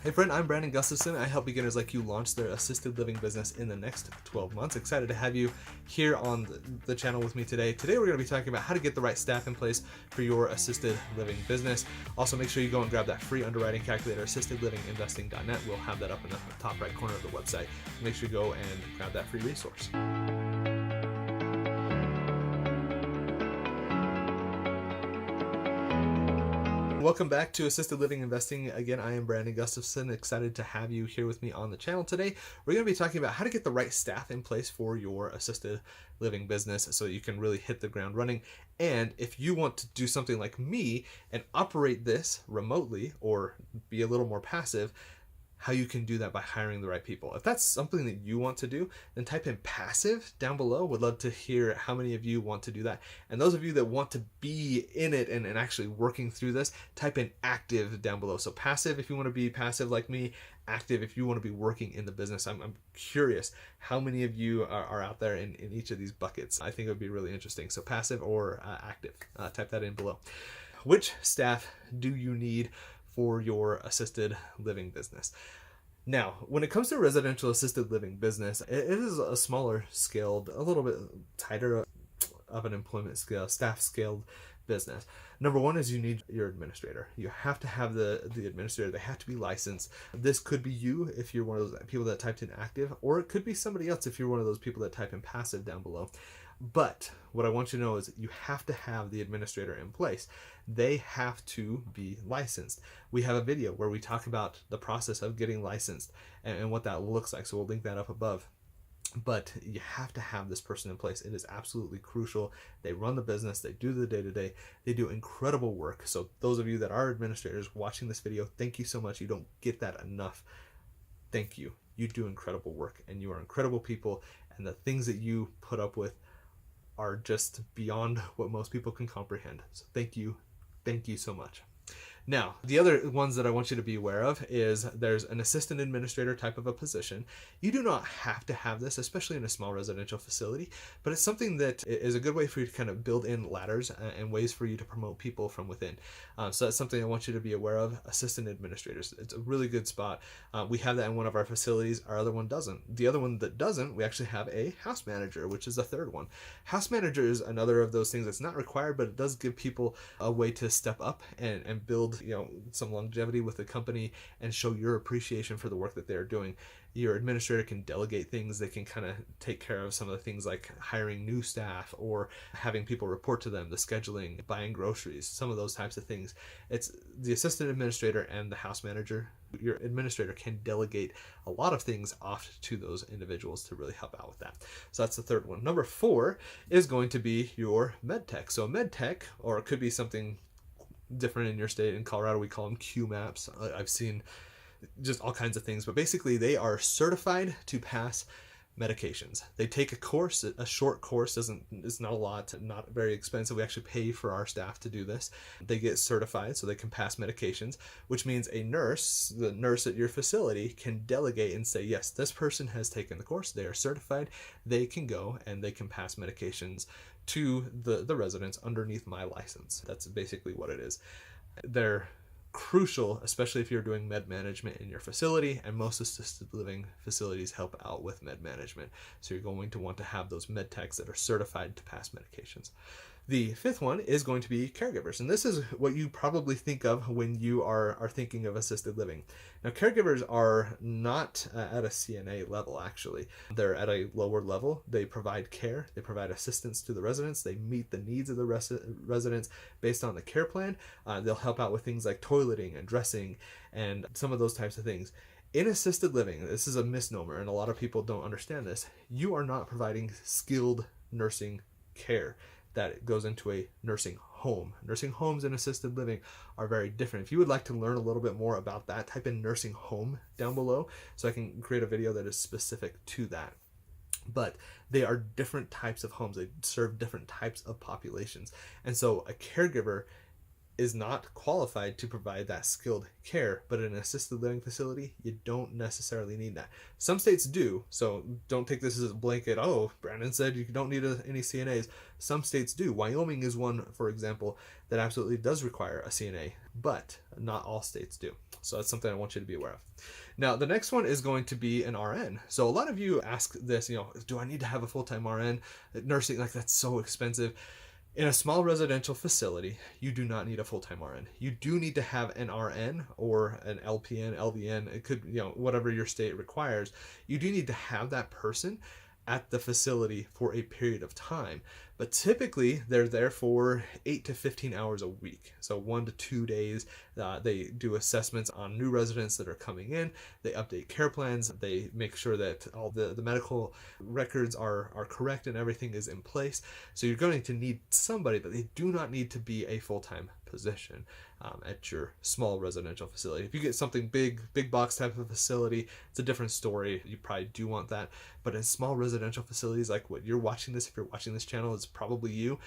Hey friend, I'm Brandon Gustafson. I help beginners like you launch their assisted living business in the next 12 months. Excited to have you here on the channel with me today. Today we're going to be talking about how to get the right staff in place for your assisted living business. Also, make sure you go and grab that free underwriting calculator, assistedlivinginvesting.net. We'll have that up in the top right corner of the website. Make sure you go and grab that free resource. Welcome back to Assisted Living Investing. Again, I am Brandon Gustafson. Excited to have you here with me on the channel today. We're going to be talking about how to get the right staff in place for your assisted living business so you can really hit the ground running. And if you want to do something like me and operate this remotely or be a little more passive, how you can do that by hiring the right people. If that's something that you want to do, then type in passive down below. Would love to hear how many of you want to do that. And those of you that want to be in it and actually working through this, type in active down below. So passive if you want to be passive like me, active if you want to be working in the business. I'm curious how many of you are out there in each of these buckets. I think it would be really interesting. So passive or active, type that in below. Which staff do you need for your assisted living business? Now, when it comes to residential assisted living business, it is a smaller scaled, a little bit tighter of an employment scale, staff scaled business. Number one is you need your administrator. You have to have the administrator. They have to be licensed. This could be you if you're one of those people that typed in active, or it could be somebody else if you're one of those people that type in passive down below. But what I want you to know is that you have to have the administrator in place. They have to be licensed. We have a video where we talk about the process of getting licensed and what that looks like. So we'll link that up above. But you have to have this person in place. It is absolutely crucial. They run the business. They do the day-to-day. They do incredible work. So those of you that are administrators watching this video, thank you so much. You don't get that enough. Thank you. You do incredible work and you are incredible people. And the things that you put up with are just beyond what most people can comprehend. So thank you. Thank you so much. Now, the other ones that I want you to be aware of is there's an assistant administrator type of a position. You do not have to have this, especially in a small residential facility, but it's something that is a good way for you to kind of build in ladders and ways for you to promote people from within. So that's something I want you to be aware of. Assistant administrators, it's a really good spot. We have that in one of our facilities. Our other one doesn't. The other one that doesn't, we actually have a house manager, which is the third one. House manager is another of those things that's not required, but it does give people a way to step up and build some longevity with the company and show your appreciation for the work that they're doing. Your administrator can delegate things. They can kind of take care of some of the things like hiring new staff or having people report to them, the scheduling, buying groceries, some of those types of things. It's the assistant administrator and the house manager. Your administrator can delegate a lot of things off to those individuals to really help out with that. So that's the third one. Number 4 is going to be your med tech. So a med tech, or it could be something different in your state. In Colorado, we call them QMAPs. I've seen just all kinds of things, but basically they are certified to pass medications. They take a course, a short course, it's not a lot, not very expensive. We actually pay for our staff to do this. They get certified so they can pass medications, which means a nurse, the nurse at your facility, can delegate and say, yes, this person has taken the course, they are certified, they can go and they can pass medications to the residents underneath my license. That's basically what it is. They're crucial, especially if you're doing med management in your facility, and most assisted living facilities help out with med management. So you're going to want to have those med techs that are certified to pass medications. The 5th one is going to be caregivers, and this is what you probably think of when you are thinking of assisted living. Now, caregivers are not at a CNA level, actually. They're at a lower level. They provide care. They provide assistance to the residents. They meet the needs of the residents based on the care plan. They'll help out with things like toileting and dressing and some of those types of things. In assisted living, this is a misnomer, and a lot of people don't understand this. You are not providing skilled nursing care that goes into a nursing home. Nursing homes and assisted living are very different. If you would like to learn a little bit more about that, type in nursing home down below so I can create a video that is specific to that. But they are different types of homes. They serve different types of populations. And so a caregiver is not qualified to provide that skilled care, but in an assisted living facility, you don't necessarily need that. Some states do, so don't take this as a blanket, oh, Brandon said you don't need any CNAs. Some states do. Wyoming is one, for example, that absolutely does require a CNA, but not all states do. So that's something I want you to be aware of. Now, the next one is going to be an RN. So a lot of you ask this, do I need to have a full-time RN? Nursing, like, that's so expensive. In a small residential facility, you do not need a full-time RN. You do need to have an RN or an LPN, LVN. It could, whatever your state requires. You do need to have that person at the facility for a period of time. But typically, they're there for 8 to 15 hours a week. So 1 to 2 days. They do assessments on new residents that are coming in. They update care plans. They make sure that all the medical records are correct and everything is in place. So you're going to need somebody, but they do not need to be a full-time position at your small residential facility. If you get something big box type of facility, it's a different story. You probably do want that. But in small residential facilities, like what you're watching this, if you're watching this channel, it's probably you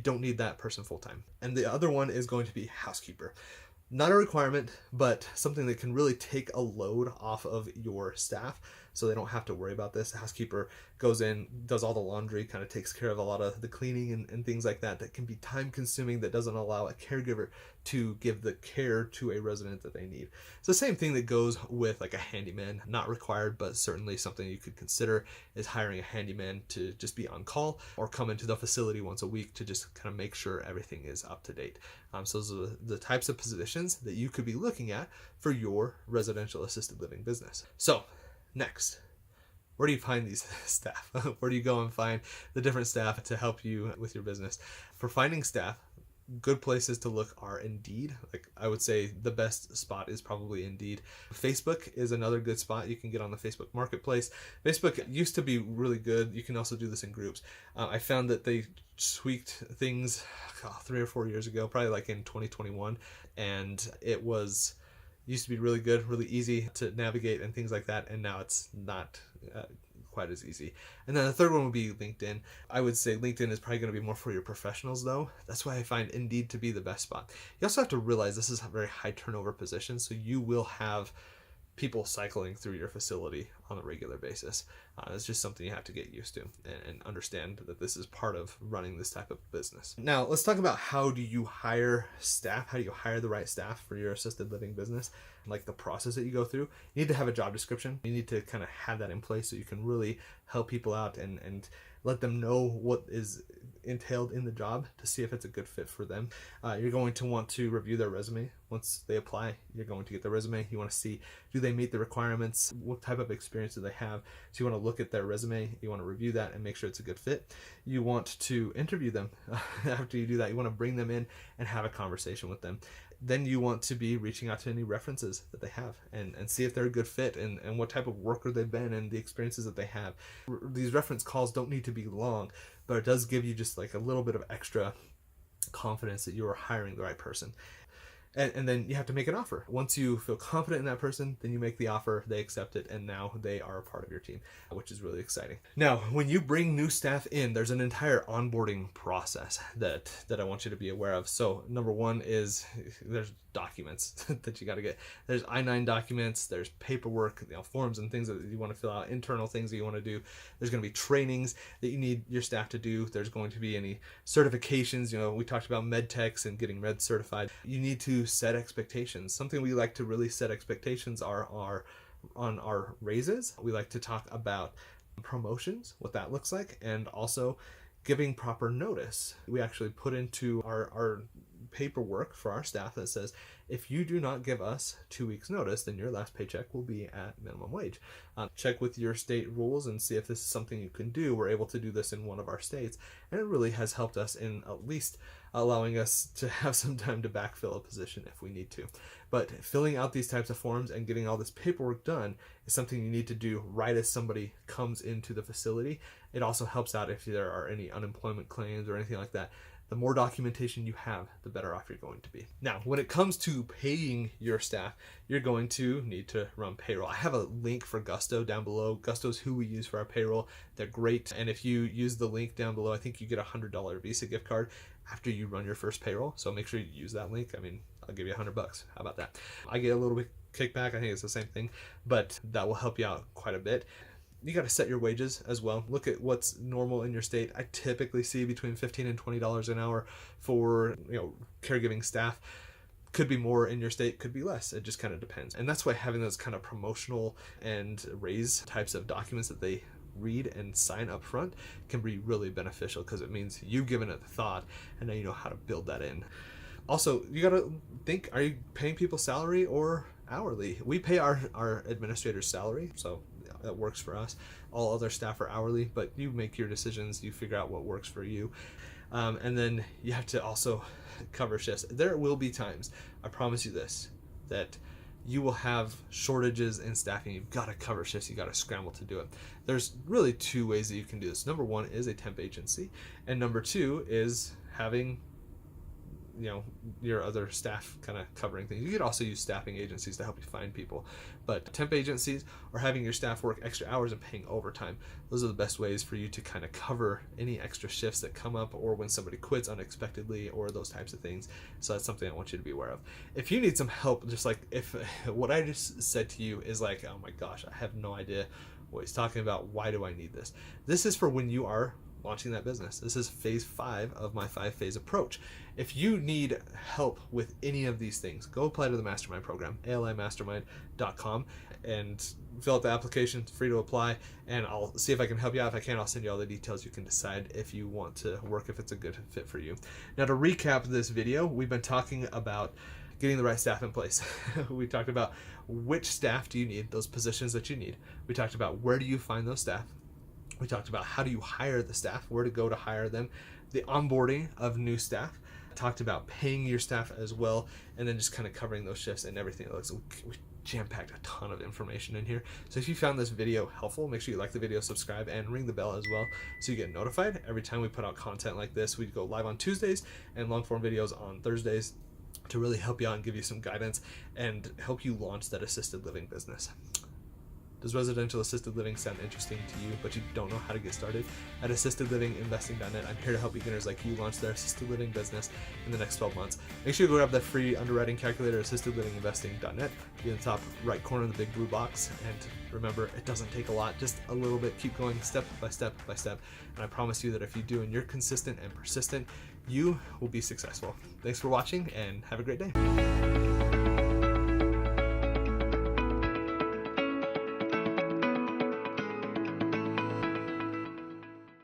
don't need that person full-time. And the other one is going to be housekeeper. Not a requirement, but something that can really take a load off of your staff so they don't have to worry about this. The housekeeper goes in, does all the laundry, kind of takes care of a lot of the cleaning and things like that can be time consuming, that doesn't allow a caregiver to give the care to a resident that they need. It's the same thing that goes with like a handyman, not required, but certainly something you could consider is hiring a handyman to just be on call or come into the facility once a week to just kind of make sure everything is up to date. So those are the types of positions that you could be looking at for your residential assisted living business. So next, where do you find these staff? Where do you go and find the different staff to help you with your business? For finding staff, good places to look are Indeed. Like, I would say the best spot is probably Indeed. Facebook is another good spot. You can get on the Facebook Marketplace. Facebook used to be really good. You can also do this in groups. I found that they tweaked things 3 or 4 years ago, probably like in 2021, and it used to be really good, really easy to navigate and things like that, and now it's not quite as easy. And then the third one would be LinkedIn. I would say LinkedIn is probably going to be more for your professionals though. That's why I find Indeed to be the best spot. You also have to realize this is a very high turnover position, so you will have people cycling through your facility on a regular basis. It's just something you have to get used to and understand that this is part of running this type of business. Now, let's talk about how do you hire staff? How do you hire the right staff for your assisted living business? Like the process that you go through. You need to have a job description. You need to kind of have that in place so you can really help people out and let them know what is entailed in the job to see if it's a good fit for them. You're going to want to review their resume. Once they apply, you're going to get their resume. You want to see, do they meet the requirements? What type of experience do they have? So you want to look at their resume. You want to review that and make sure it's a good fit. You want to interview them. After you do that, you want to bring them in and have a conversation with them. Then you want to be reaching out to any references that they have and see if they're a good fit and what type of worker they've been and the experiences that they have. These reference calls don't need to be long, but it does give you just like a little bit of extra confidence that you are hiring the right person. And then you have to make an offer. Once you feel confident in that person, then you make the offer, they accept it, and now they are a part of your team, which is really exciting. Now, when you bring new staff in, there's an entire onboarding process that I want you to be aware of. So number one is there's documents that you got to get. There's I-9 documents, there's paperwork, forms and things that you want to fill out, internal things that you want to do. There's going to be trainings that you need your staff to do. There's going to be any certifications. We talked about med techs and getting med certified. You need to set expectations. Something we like to really set expectations are on our raises. We like to talk about promotions, what that looks like, and also giving proper notice. We actually put into our paperwork for our staff that says, if you do not give us 2 weeks notice, then your last paycheck will be at minimum wage. Check with your state rules and see if this is something you can do. We're able to do this in one of our states, and it really has helped us in at least allowing us to have some time to backfill a position if we need to. But filling out these types of forms and getting all this paperwork done is something you need to do right as somebody comes into the facility. It also helps out if there are any unemployment claims or anything like that. The more documentation you have, the better off you're going to be. Now, when it comes to paying your staff, you're going to need to run payroll. I have a link for Gusto down below. Gusto's who we use for our payroll. They're great. And if you use the link down below, I think you get a $100 Visa gift card after you run your first payroll. So make sure you use that link. I mean, I'll give you $100. How about that? I get a little bit kickback. I think it's the same thing, but that will help you out quite a bit. You got to set your wages as well. Look at what's normal in your state. I typically see between $15 and $20 an hour for, caregiving staff. Could be more in your state, could be less. It just kind of depends. And that's why having those kind of promotional and raise types of documents that they read and sign up front can be really beneficial, because it means you've given it thought and now you know how to build that in. Also, you got to think, are you paying people salary or hourly? We pay our administrators salary, so that works for us. All other staff are hourly, but you make your decisions, you figure out what works for you. And then you have to also cover shifts. There will be times, I promise you this, that you will have shortages in staffing. You've got to cover shifts. You got to scramble to do it. There's really two ways that you can do this. Number one is a temp agency, and number two is having your other staff kind of covering things. You could also use staffing agencies to help you find people, but temp agencies or having your staff work extra hours and paying overtime, those are the best ways for you to kind of cover any extra shifts that come up, or when somebody quits unexpectedly, or those types of things. So that's something I want you to be aware of. If you need some help, just like if what I just said to you is like, oh my gosh, I have no idea what he's talking about, why do I need this? This is for when you are launching that business. This is phase 5 of my 5-phase approach. If you need help with any of these things, go apply to the mastermind program, alimastermind.com, and fill out the application. It's free to apply, and I'll see if I can help you out. If I can, I'll send you all the details. You can decide if you want to work, if it's a good fit for you. Now, to recap this video, we've been talking about getting the right staff in place. We talked about which staff do you need, those positions that you need. We talked about where do you find those staff. We talked about how do you hire the staff, where to go to hire them, the onboarding of new staff. Talked about paying your staff as well, and then just kind of covering those shifts and everything else. We jam-packed a ton of information in here. So if you found this video helpful, make sure you like the video, subscribe, and ring the bell as well so you get notified every time we put out content like this. We go live on Tuesdays and long-form videos on Thursdays to really help you out and give you some guidance and help you launch that assisted living business. Does residential assisted living sound interesting to you, but you don't know how to get started? At assistedlivinginvesting.net, I'm here to help beginners like you launch their assisted living business in the next 12 months. Make sure you go grab that free underwriting calculator, assistedlivinginvesting.net. Be in the top right corner of the big blue box. And remember, it doesn't take a lot, just a little bit. Keep going step by step by step. And I promise you that if you do and you're consistent and persistent, you will be successful. Thanks for watching and have a great day.